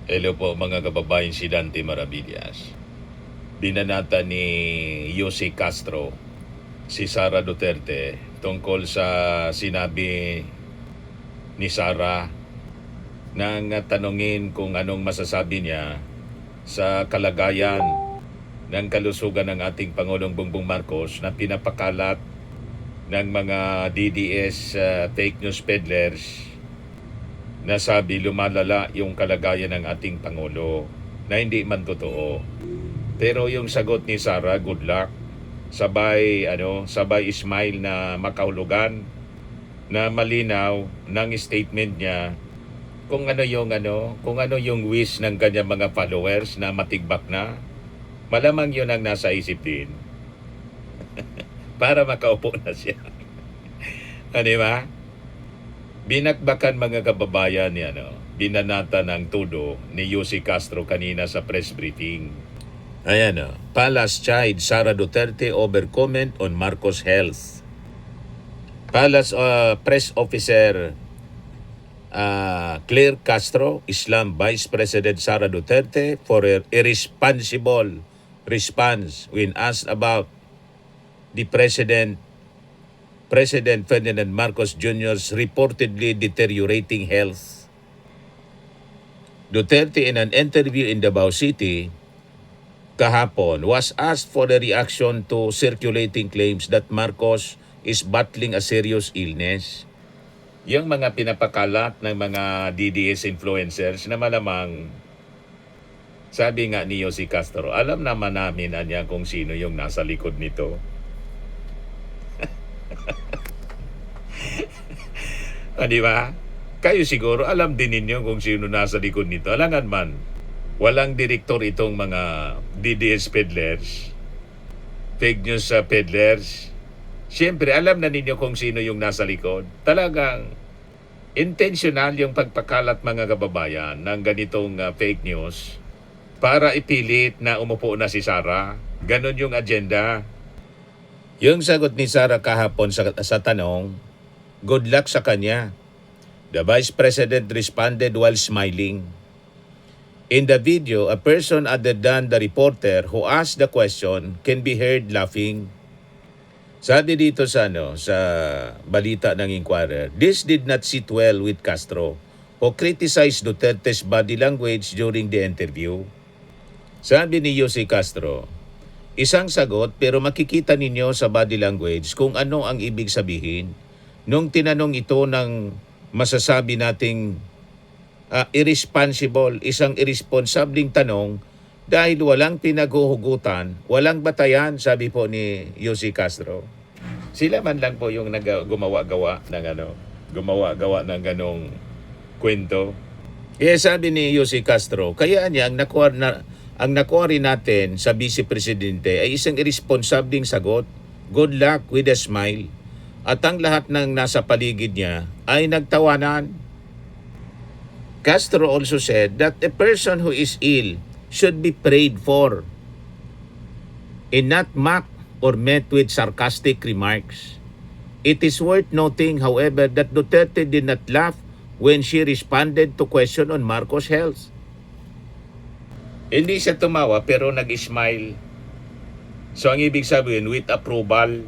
Hello po mga kababayan, si Dante Maravillas. Binanata ni Jose Castro si Sara Duterte tungkol sa sinabi ni Sara nang tanungin kung anong masasabi niya sa kalagayan ng kalusugan ng ating Pangulong Bongbong Marcos na pinapakalat ng mga DDS fake news peddlers na sabi lumalala yung kalagayan ng ating Pangulo na hindi man totoo. Pero yung sagot ni Sara, good luck. Sabay smile na makahulugan na malinaw ng statement niya kung ano yung wish ng kanyang mga followers na matigbak na. Malamang yun ang nasa isip din. Para makaupo na siya. Di ba? Binakbakan mga kababayan ni binanata ng tudo ni Jose Castro kanina sa press briefing. Ayan Palace chide Sara Duterte over comment on Marcos health. Palace press officer Claire Castro Islam Vice President Sara Duterte for her irresponsible response when asked about the President Ferdinand Marcos Jr.'s reportedly deteriorating health. Duterte, in an interview in Davao City kahapon, was asked for a reaction to circulating claims that Marcos is battling a serious illness. Yung mga pinapakalat ng mga DDS influencers na malamang, sabi nga ni Jose Castro, alam naman namin kung sino yung nasa likod nito. Di ba? Kayo siguro alam din ninyo kung sino nasa likod nito. Alangan man, walang direktor itong mga DDS peddlers, fake news peddlers. Siyempre, alam na ninyo kung sino yung nasa likod. Talagang intentional yung pagpakalat mga kababayan ng ganitong fake news para ipilit na umupo na si Sara. Ganon yung agenda. Yung sagot ni Sara kahapon sa tanong, good luck sa kanya. The Vice President responded while smiling. In the video, a person other than the reporter who asked the question can be heard laughing. Sabi dito sa balita ng Inquirer, this did not sit well with Castro, who criticized Duterte's body language during the interview. Sabi ni Jose Castro, isang sagot pero makikita ninyo sa body language kung ano ang ibig sabihin. Nung tinanong ito ng masasabi nating irresponsible, isang irresponsabling tanong dahil walang pinaghuhugutan, walang batayan, sabi po ni Jose Castro. Sila man lang po yung gumawa-gawa ng ganong kwento. Kaya sabi ni Jose Castro, kaya niya ang nakuha rin natin sa Vice Presidente ay isang irresponsableng sagot, good luck with a smile. At ang lahat ng nasa paligid niya ay nagtawanan. Castro also said that a person who is ill should be prayed for and not mocked or met with sarcastic remarks. It is worth noting, however, that Duterte did not laugh when she responded to question on Marcos' health. Hindi siya tumawa pero nag-smile. So ang ibig sabihin, with approval,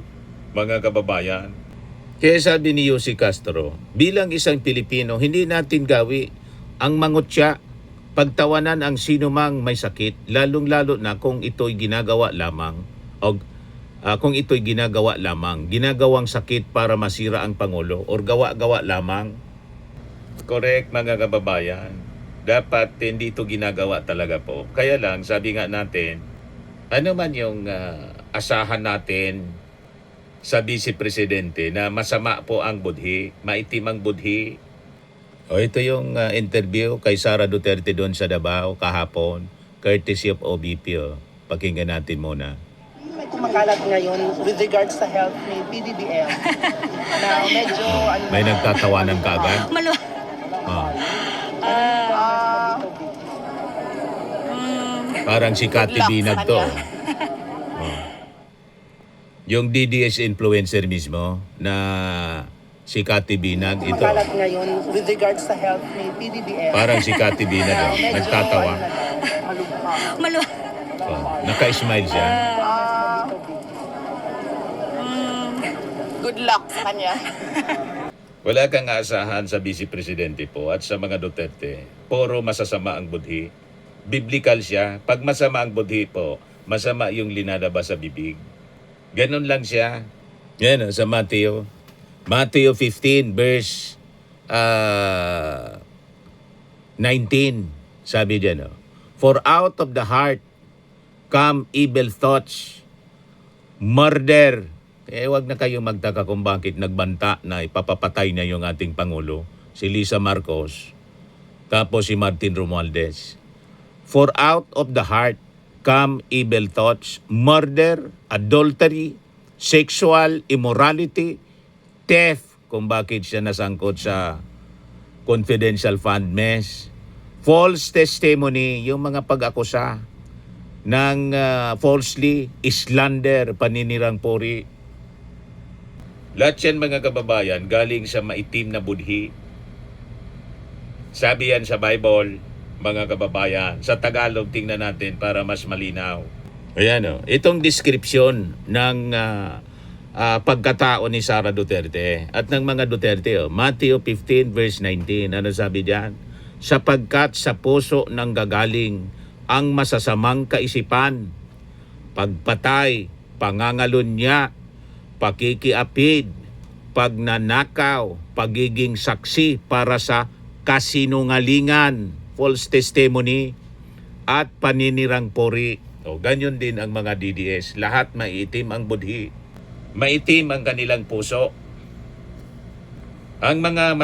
mga kababayan. Kaya sabi ni Jose Castro, bilang isang Pilipino, hindi natin gawi ang mangutya, pagtawanan ang sinumang may sakit, lalong-lalo na kung ito'y ginagawa lamang ginagawang sakit para masira ang Pangulo or gawa-gawa lamang. Correct mga kababayan. Dapat hindi ito ginagawa talaga po. Kaya lang, sabi nga natin, ano man yung asahan natin sa Vice Presidente na masama po ang budhi, maitim ang budhi. O ito yung interview kay Sara Duterte doon sa Davao kahapon, courtesy of OBP. Pakinggan natin muna. May kumakalat ngayon with regards sa health ni PBBM na medyo may nagtatawanan kaagad. Parang si Cathy Binag to. Yung DDS influencer mismo na Si Cathy Binag ito. Makalat ngayon with regards sa health ni PDBM. Parang si Cathy Binag Na medyo, nagtatawa. ano na daw, malugha. Malu... Oh, naka-smile siya. Good luck sa kanya. Wala kang aasahan sa Vice Presidente po at sa mga Duterte. Puro masasama ang budhi. Biblical siya. Pag masama ang budhi po, masama yung linalabas sa bibig. Ganon lang siya. Yan sa Mateo. Mateo 15 verse 19. Sabi diyan, for out of the heart come evil thoughts, murder. Wag na kayong magtaka kung bakit nagbanta na ipapapatay na yung ating Pangulo, si Lisa Marcos, tapos si Martin Romualdez. For out of the heart come evil thoughts, murder, adultery, sexual immorality, theft, kung bakit siya nasangkot sa confidential fund mess, false testimony, yung mga pag-akusa ng falsely, slander, paninirang puri. Lahat yan mga kababayan galing sa maitim na budhi. Sabi yan sa Bible, mga kababayan. Sa Tagalog, tingnan natin para mas malinaw. Ayan itong description ng pagkatao ni Sara Duterte at ng mga Duterte. Matthew 15 verse 19. Ano sabi diyan? Sapagkat sa puso nang gagaling ang masasamang kaisipan, pagpatay, pangangalunya, pakikiapid, pagnanakaw, pagiging saksi para sa kasinungalingan, false testimony, at paninirang puri. Ganyan din ang mga DDS. Lahat maitim ang budhi. Maitim ang kanilang puso. Ang mga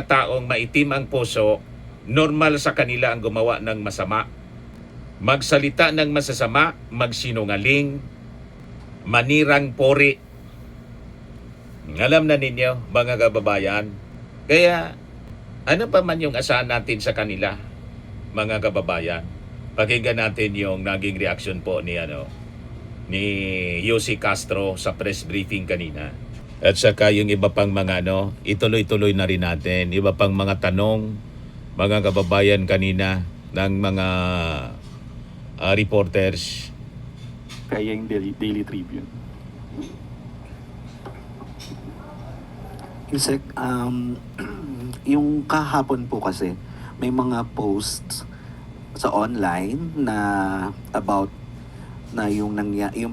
taong maitim ang puso, normal sa kanila ang gumawa ng masama. Magsalita ng masasama, magsinungaling, manirang pori. Alam na ninyo, mga kababayan. Kaya, ano pa man yung asahan natin sa kanila, mga kababayan. Pakinggan natin yung naging reaction po ni Yossi Castro sa press briefing kanina. At saka yung iba pang mga ituloy-tuloy na rin natin. Iba pang mga tanong, mga kababayan kanina ng mga reporters. Kaya yung Daily Tribune. Yusek, yung kahapon po kasi may mga posts sa online na about na yung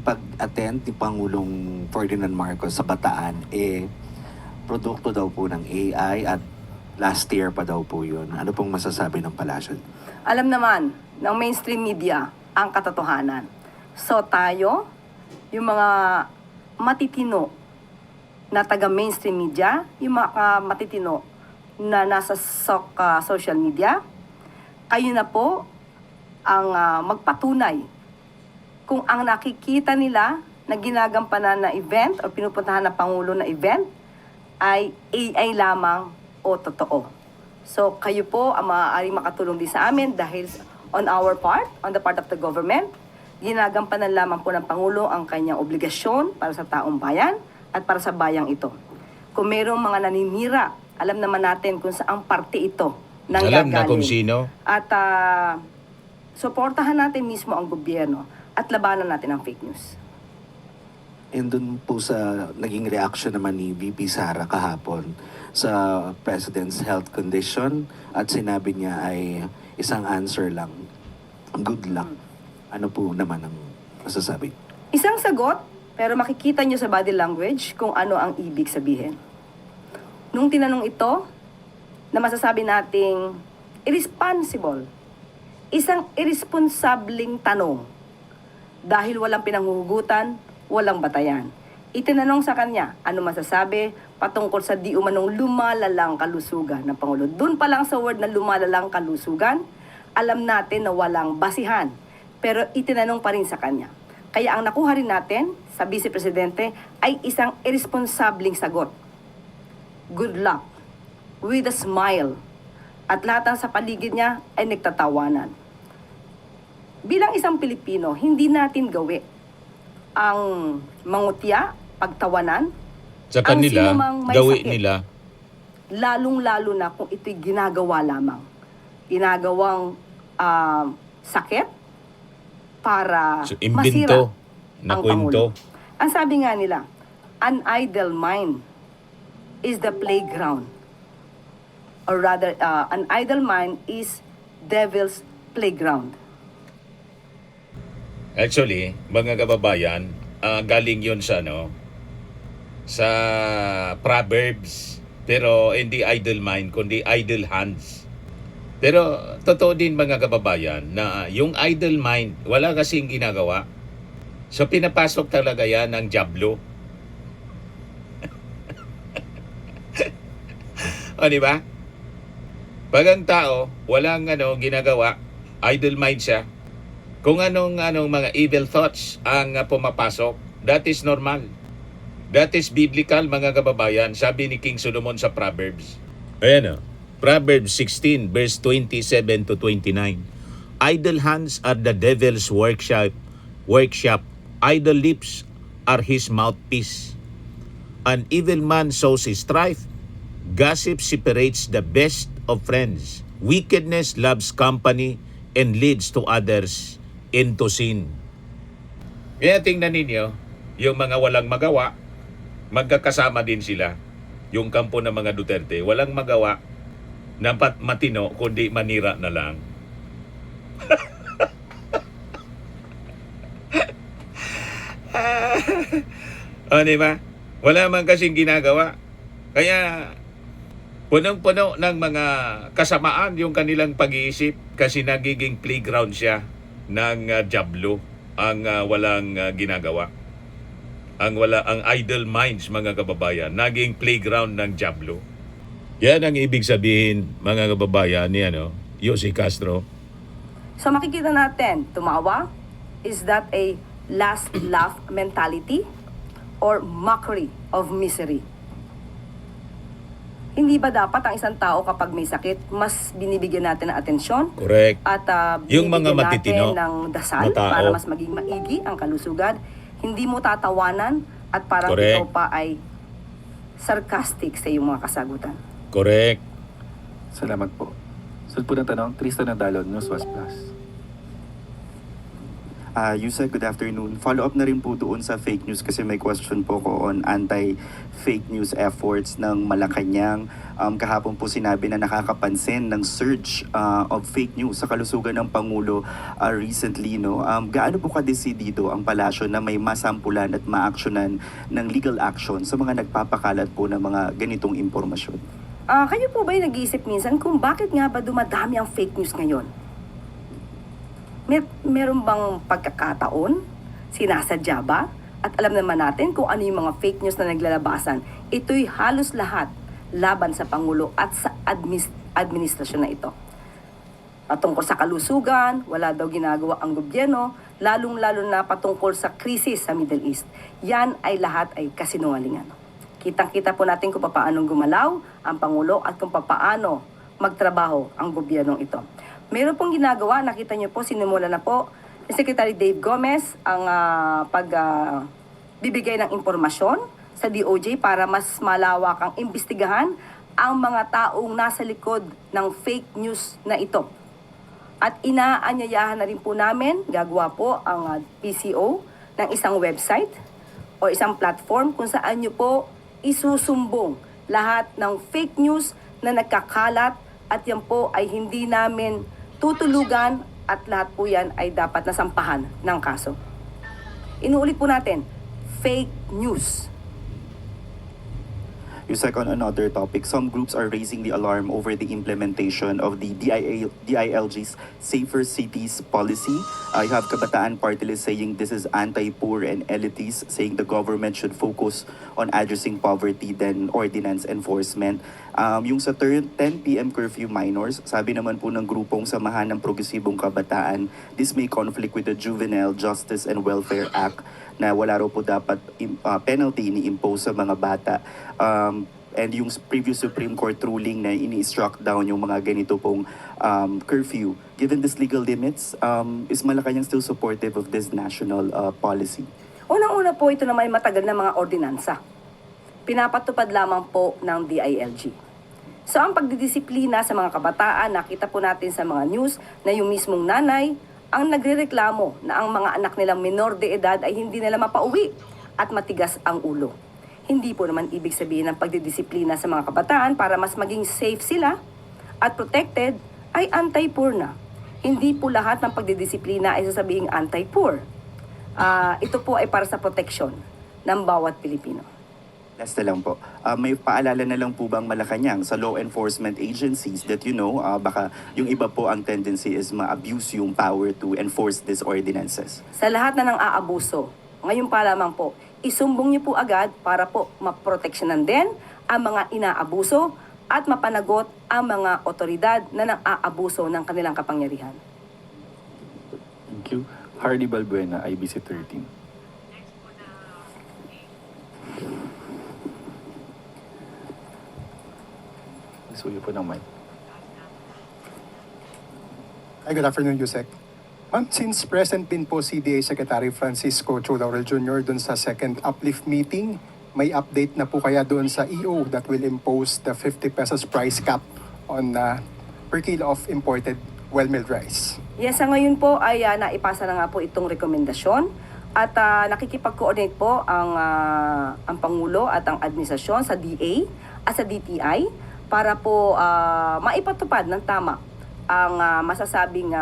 pag-attend ni Pangulong Ferdinand Marcos sa Bataan produkto daw po ng AI at last year pa daw po yun. Ano pong masasabi ng palasyo? Alam naman ng mainstream media ang katotohanan. So tayo, yung mga matitino na taga-mainstream media, yung mga matitino na nasa social media, kayo na po ang magpatunay kung ang nakikita nila na ginagampanan na event o pinupuntahan ng Pangulo na event ay AI lamang o totoo. So kayo po ang maaaring makatulong din sa amin dahil on the part of the government, ginagampanan lamang po ng Pangulo ang kanyang obligasyon para sa taong bayan at para sa bayang ito. Kung mayroong mga naninira, alam naman natin kung saang parte ito nang Alam na gagaling. kung sino. At suportahan natin mismo ang gobyerno at labanan natin ang fake news. And dun po sa naging reaction naman ni VP Sara kahapon sa President's health condition at sinabi niya ay isang answer lang, good luck. Ano po naman ang masasabi? Isang sagot, pero makikita nyo sa body language kung ano ang ibig sabihin. Nung tinanong ito, na masasabi nating irresponsible, isang irresponsableng tanong dahil walang pinanghuhugutan, walang batayan. Itinanong sa kanya, ano masasabi patungkol sa di umanong lumalalang kalusugan ng Pangulo. Doon pa lang sa word na lumalalang kalusugan, alam natin na walang basihan. Pero itinanong pa rin sa kanya. Kaya ang nakuha rin natin sa Vice Presidente ay isang irresponsableng sagot. Good luck. With a smile. At lahat ng sa paligid niya ay nagtatawanan. Bilang isang Pilipino, hindi natin gawi ang mangutya, pagtawanan, Sa Ang kanila, sinumang may gawi sakit. nila. Lalong-lalo na kung ito'y ginagawa lamang. Ginagawang sakit para So, masira imbento na ang kwento. Pangulo. Ang sabi nga nila, an idle mind is the playground. Or rather, an idle mind is devil's playground. Actually, mga kababayan, galing yun sa sa Proverbs. Pero hindi idle mind, kundi idle hands. Pero totoo din mga kababayan na yung idle mind, wala kasing ginagawa. So pinapasok talaga yan ng Diablo. O di ba? Pag ang tao walang ginagawa, idle mind siya. Kung anong mga evil thoughts ang pumapasok, that is normal. That is biblical mga kababayan, sabi ni King Solomon sa Proverbs. Ayan Proverbs 16 verse 27 to 29. Idle hands are the devil's workshop. Idle lips are his mouthpiece. An evil man sows his strife. Gossip separates the best of friends. Wickedness loves company and leads to others into sin. Kaya tingnan ninyo, yung mga walang magawa, magkakasama din sila. Yung kampo ng mga Duterte, walang magawa na matino, kundi manira na lang. O, diba? Wala man kasing ginagawa. Kaya, punong-puno ng mga kasamaan yung kanilang pag-iisip kasi nagiging playground siya ng Diablo ang walang ginagawa. Ang idle minds mga kababayan, naging playground ng Diablo. Yan ang ibig sabihin mga kababayan ni Yossi Castro. So makikita natin, tumawa, is that a last laugh mentality or mockery of misery? Hindi ba dapat ang isang tao kapag may sakit, mas binibigyan natin ng atensyon? Correct. At Yung mga binibigyan matitino natin ng dasal na tao. para mas maging maigi ang kalusugan. Hindi mo tatawanan at parang Correct. ikaw pa ay sarcastic sa iyong mga kasagutan. Correct. Salamat po. Sunod po ng tanong, Tristan Nadalon, Newswatch Plus. Yusek, good afternoon. Follow-up na rin po doon sa fake news kasi may question po ko on anti-fake news efforts ng Malacanang. Kahapon po sinabi na nakakapansin ng surge of fake news sa kalusugan ng Pangulo recently. Gaano po kadesidido ang palasyo na may masampulan at maaksyonan ng legal action sa mga nagpapakalat po ng mga ganitong impormasyon? Kayo po ba nag-iisip minsan kung bakit nga ba dumadami ang fake news ngayon? Meron bang pagkakataon? Sinasadya ba? At alam naman natin kung ano yung mga fake news na naglalabasan. Ito'y halos lahat laban sa Pangulo at sa administrasyon na ito. Patungkol sa kalusugan, wala daw ginagawa ang gobyerno, lalong-lalo na patungkol sa krisis sa Middle East. Yan ay lahat ay kasinungalingan. Kitang-kita po natin kung paano gumalaw ang Pangulo at kung paano magtrabaho ang gobyernong ito. Meron pong ginagawa, nakita niyo po, sinimula na po ni Secretary Dave Gomez ang bibigay ng impormasyon sa DOJ para mas malawak ang imbestigahan ang mga taong nasa likod ng fake news na ito. At inaanyayahan na rin po namin, gagawa po ang PCO ng isang website o isang platform kung saan niyo po isusumbong lahat ng fake news na nagkakalat at yan po ay hindi namin tutulugan at lahat po yan ay dapat nasampahan ng kaso. Inuulit po natin, fake news. Yusek, on another topic, some groups are raising the alarm over the implementation of the DILG's Safer Cities policy. You have Kabataan Party List saying this is anti-poor and elitist, saying the government should focus on addressing poverty than ordinance enforcement. Yung sa 10 p.m. curfew minors, sabi naman po ng grupong Samahan ng Progresibong Kabataan, this may conflict with the Juvenile Justice and Welfare Act na wala raw po dapat penalty ni-impose sa mga bata. And yung previous Supreme Court ruling na ini-struck down yung mga ganito pong curfew. Given these legal limits, is Malacanang still supportive of this national policy? Unang-una po ito naman ay matagal na mga ordinansa. pinapatupad lamang po ng DILG. So ang pagdidisiplina sa mga kabataan, nakita po natin sa mga news na yung mismong nanay ang nagrereklamo na ang mga anak nilang minor de edad ay hindi nila mapauwi at matigas ang ulo. Hindi po naman ibig sabihin ng pagdidisiplina sa mga kabataan para mas maging safe sila at protected ay anti-poor na. Hindi po lahat ng pagdidisiplina ay sasabing anti-poor. Ito po ay para sa protection ng bawat Pilipino. Last na lang po. May paalala na lang po bang Malacanang sa law enforcement agencies that baka yung iba po ang tendency is ma-abuse yung power to enforce these ordinances? Sa lahat na ng aabuso, ngayon pa lamang po, isumbong niyo po agad para po maproteksyonan din ang mga inaabuso at mapanagot ang mga otoridad na nang-aabuso ng kanilang kapangyarihan. Thank you. Hardy Balbuena, IBC 13. Suyo po ng mic. Hi, good afternoon, Yusek. Ma'am, since present din po CDA Secretary Francisco Chu Laurel Jr. dun sa second uplift meeting, may update na po kaya doon sa EO that will impose the 50 pesos price cap on per kilo of imported well-milled rice? Yes, sa ngayon po ay naipasa na nga po itong rekomendasyon at nakikipag-coordinate po ang Pangulo at ang administrasyon sa DA at sa DTI para po maipatupad ng tama ang masasabing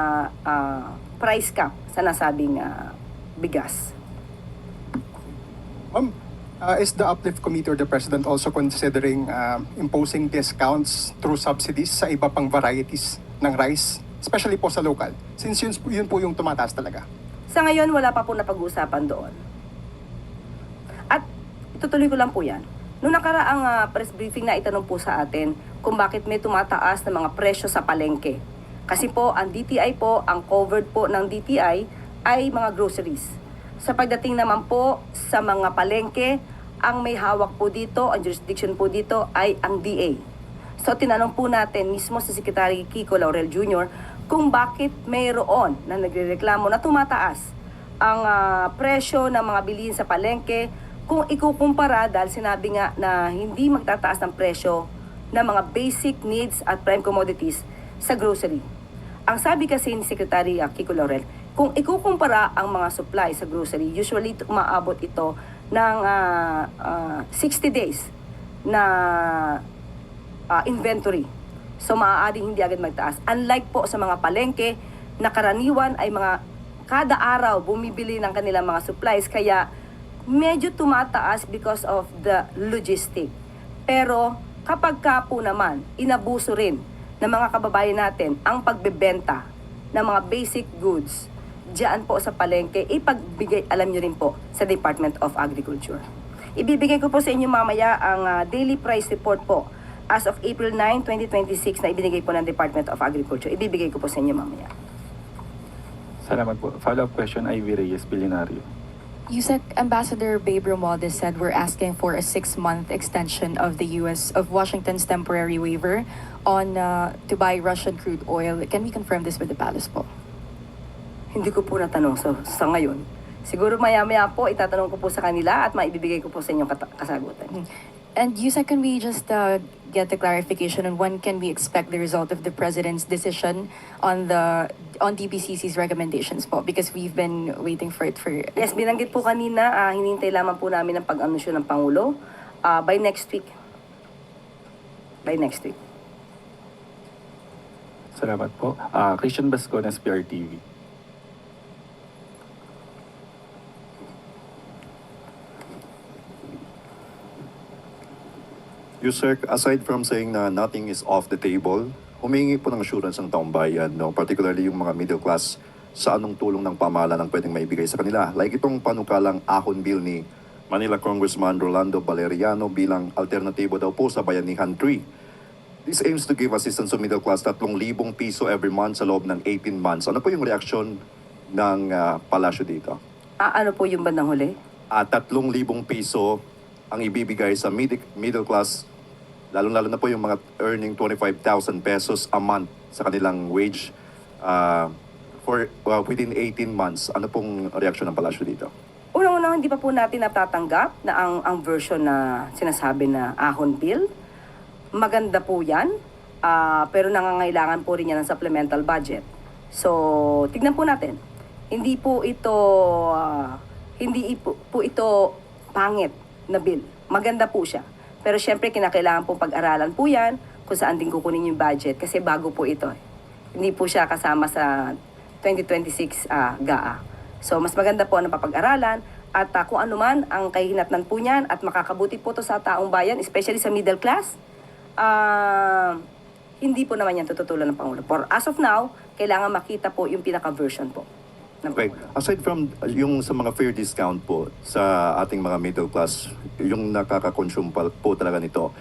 price cap sa nasabing bigas. Ma'am, is the uplift committee or the President also considering imposing discounts through subsidies sa iba pang varieties ng rice, especially po sa local, since yun po yung tumataas talaga? Sa ngayon, wala pa po napag-uusapan doon. At itutuloy ko lang po yan. Noong nakaraang press briefing na itanong po sa atin kung bakit may tumataas na mga presyo sa palengke. Kasi po, ang DTI po, ang covered po ng DTI ay mga groceries. Sa pagdating naman po sa mga palengke, ang may hawak po dito, ang jurisdiction po dito ay ang DA. So tinanong po natin mismo si Secretary Kiko Laurel Jr. kung bakit mayroon na nagrereklamo na tumataas ang presyo ng mga bilihin sa palengke kung ikukumpara dahil sinabi nga na hindi magtataas ng presyo ng mga basic needs at prime commodities sa grocery. Ang sabi kasi ni Secretary Kiko Laurel, kung ikukumpara ang mga supply sa grocery, usually umaabot ito ng 60 days na inventory. So maaaring hindi agad magtaas. Unlike po sa mga palengke na karaniwan ay mga kada araw bumibili ng kanilang mga supplies kaya medyo tumataas because of the logistic. Pero kapag ka po naman, inabuso rin ng mga kababayan natin ang pagbebenta ng mga basic goods diyan po sa palengke, ipagbigay, alam nyo rin po, sa Department of Agriculture. Ibibigay ko po sa inyo mamaya ang daily price report po as of April 9, 2026 na ibinigay po ng Department of Agriculture. Ibibigay ko po sa inyo mamaya. Salamat po. Follow-up question, Ivy Reyes, Bilionario. USEC Ambassador Babe Romualdez said we're asking for a 6-month extension of Washington's temporary waiver on to buy Russian crude oil. Can we confirm this with the palace po? Hindi ko po natanong sa ngayon. Siguro maya-maya po itatanong ko po sa kanila at maibibigay ko po sa inyong kasagutan. And USEC, can we just get the clarification on when can we expect the result of the President's decision on DPCC's recommendations po? Because we've been waiting for it for... Yes, binanggit po kanina, hinintay lamang po namin ang pag-anunsyo ng Pangulo by next week. By next week. Salamat po. Christian Bascones, PRTV. Yusek, aside from saying na nothing is off the table, humingi po ng assurance ng taong bayan, no? Particularly yung mga middle class, sa anong tulong ng pamahalaan ang pwedeng maibigay sa kanila. Like itong panukalang ahon bill ni Manila Congressman Rolando Valeriano bilang alternatibo daw po sa Bayanihan 3. This aims to give assistance to middle class 3,000 piso every month sa loob ng 18 months. Ano po yung reaksyon ng palasyo dito? Ano po yung bandang huli? 3,000 piso ang ibibigay sa middle class, lalo-lalo na po yung mga earning 25,000 pesos a month sa kanilang wage for within 18 months. Ano pong reaksyon ng palasyo dito? Unang-una now, hindi pa po natin natatanggap na ang version na sinasabi na ahon bill. Maganda po yan, pero nangangailangan po rin yan ng supplemental budget. So, tignan po natin. Hindi po ito pangit na bill. Maganda po siya. Pero syempre, kinakailangan po pag-aralan po yan kung saan din kukunin yung budget kasi bago po ito. Hindi po siya kasama sa 2026 GAA. So, mas maganda po na papag-aralan at kung ano man ang kahinatnan po niyan at makakabuti po to sa taong bayan, especially sa middle class, hindi po naman yan tututulan ng Pangulo. For as of now, kailangan makita po yung pinaka-version po. Okay. Aside from yung sa mga fair discount po sa ating mga middle class, yung nakaka-consume po talaga nito,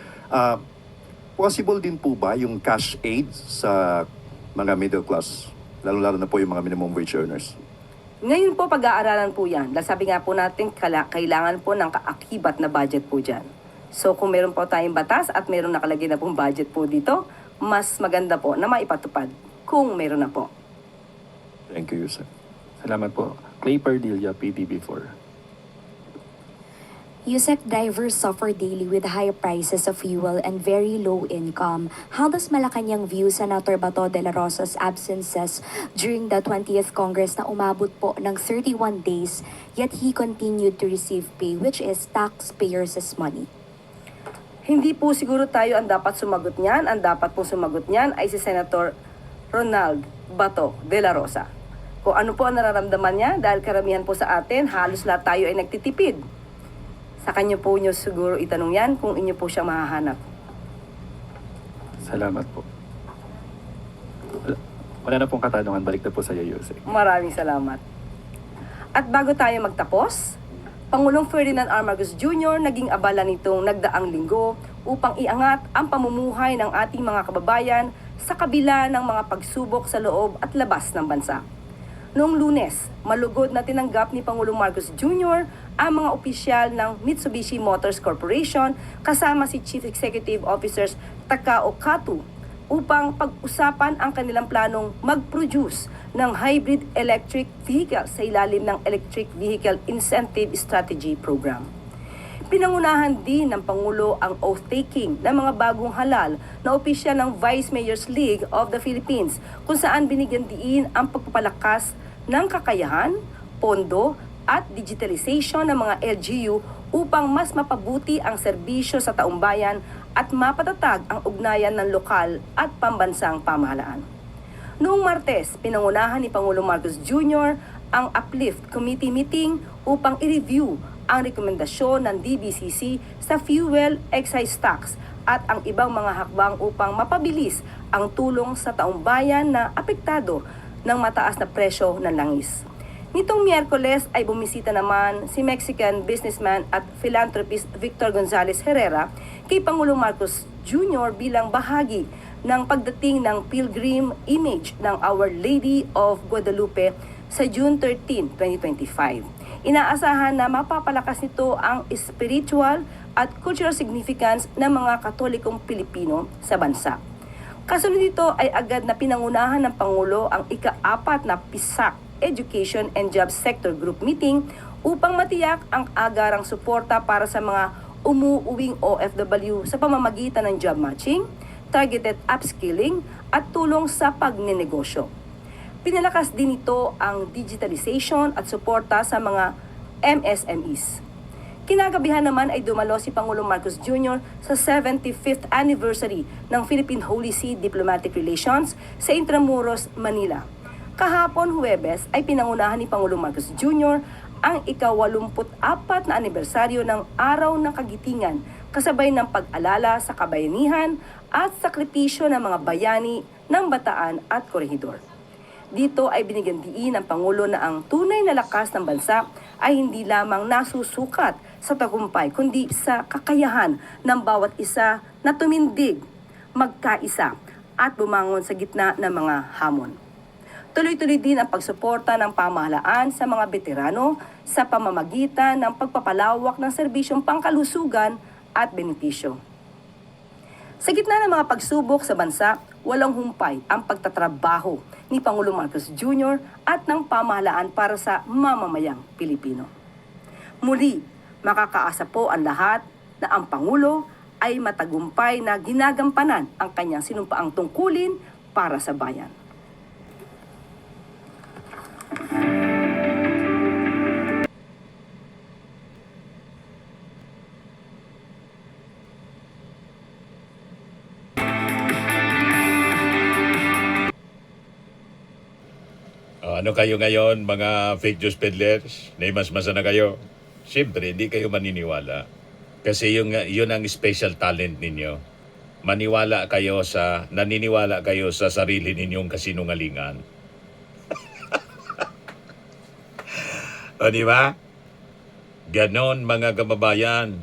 possible din po ba yung cash aid sa mga middle class, lalo-lalo na po yung mga minimum wage earners? Ngayon po, pag-aaralan po yan. Sabi nga po natin, kailangan po ng kaakibat na budget po dyan. So, kung meron po tayong batas at meron nakalagay na pong budget po dito, mas maganda po na maipatupad kung meron na po. Thank you, sir. Salamat po. Clay Pardilla, PDB4. USEC drivers suffer daily with high prices of fuel and very low income. How does Malacanang view Senator Bato de la Rosa's absences during the 20th Congress na umabot po ng 31 days, yet he continued to receive pay, which is taxpayers' money? Hindi po siguro tayo ang dapat sumagot niyan. Ang dapat po sumagot niyan ay si Senator Ronald Bato de la Rosa. Kung ano po ang nararamdaman niya, dahil karamihan po sa atin, halos lahat tayo ay nagtitipid. Sa kanya po nyo siguro itanong yan kung inyo po siya mahahanap. Salamat po. Wala na pong katanungan. Balik na po sa iyo, Yusek. Maraming salamat. At bago tayo magtapos, Pangulong Ferdinand R. Marcos Jr. naging abala nitong nagdaang linggo upang iangat ang pamumuhay ng ating mga kababayan sa kabila ng mga pagsubok sa loob at labas ng bansa. Noong Lunes, malugod na tinanggap ni Pangulong Marcos Jr. ang mga opisyal ng Mitsubishi Motors Corporation kasama si Chief Executive Officers Takao Kato upang pag-usapan ang kanilang planong mag-produce ng hybrid electric vehicle sa ilalim ng Electric Vehicle Incentive Strategy Program. Pinangunahan din ng Pangulo ang oath-taking ng mga bagong halal na opisyal ng Vice Mayors League of the Philippines kung saan binigyan diin ang pagpapalakas ng kakayahan, pondo at digitalization ng mga LGU upang mas mapabuti ang serbisyo sa taong bayan at mapatatag ang ugnayan ng lokal at pambansang pamahalaan. Noong Martes, pinangunahan ni Pangulong Marcos Jr. ang Uplift Committee meeting upang i-review ang rekomendasyon ng DBCC sa fuel excise tax at ang ibang mga hakbang upang mapabilis ang tulong sa taong bayan na apektado ng mataas na presyo ng langis. Nitong Miyerkules ay bumisita naman si Mexican businessman at philanthropist Victor Gonzalez Herrera kay Pangulong Marcos Jr. bilang bahagi ng pagdating ng pilgrim image ng Our Lady of Guadalupe sa June 13, 2025. Inaasahan na mapapalakas nito ang spiritual at cultural significance ng mga Katolikong Pilipino sa bansa. Kasunod nito ay agad na pinangunahan ng Pangulo ang ika-4 na PISAC Education and Jobs Sector Group Meeting upang matiyak ang agarang suporta para sa mga umuuwing OFW sa pamamagitan ng job matching, targeted upskilling at tulong sa pagnenegosyo. Pinalakas din ito ang digitalization at suporta sa mga MSMEs. Kinagabihan naman ay dumalo si Pangulong Marcos Jr. sa 75th anniversary ng Philippine Holy See Diplomatic Relations sa Intramuros, Manila. Kahapon Huwebes ay pinangunahan ni Pangulong Marcos Jr. ang ika-84 na anibersaryo ng Araw ng Kagitingan kasabay ng pag-alala sa kabayanihan at sakripisyo ng mga bayani ng Bataan at Corregidor. Dito ay binigyan diin ng Pangulo na ang tunay na lakas ng bansa ay hindi lamang nasusukat sa tagumpay kundi sa kakayahan ng bawat isa na tumindig, magkaisa at bumangon sa gitna ng mga hamon. Tuloy-tuloy din ang pagsuporta ng pamahalaan sa mga veterano sa pamamagitan ng pagpapalawak ng serbisyong pangkalusugan at benepisyo. Sa gitna ng mga pagsubok sa bansa, walang humpay ang pagtatrabaho ni Pangulong Marcos Jr. at ng pamahalaan para sa mamamayang Pilipino. Muli, makakaasa po ang lahat na ang Pangulo ay matagumpay na ginagampanan ang kanyang sinumpaang tungkulin para sa bayan. Ano kayo ngayon, mga fake news peddlers? Naimasmasa na kayo? Siyempre, hindi kayo maniniwala. Kasi yun ang special talent ninyo. Naniniwala kayo sa sarili ninyong kasinungalingan. O di ba? Ganon mga kababayan.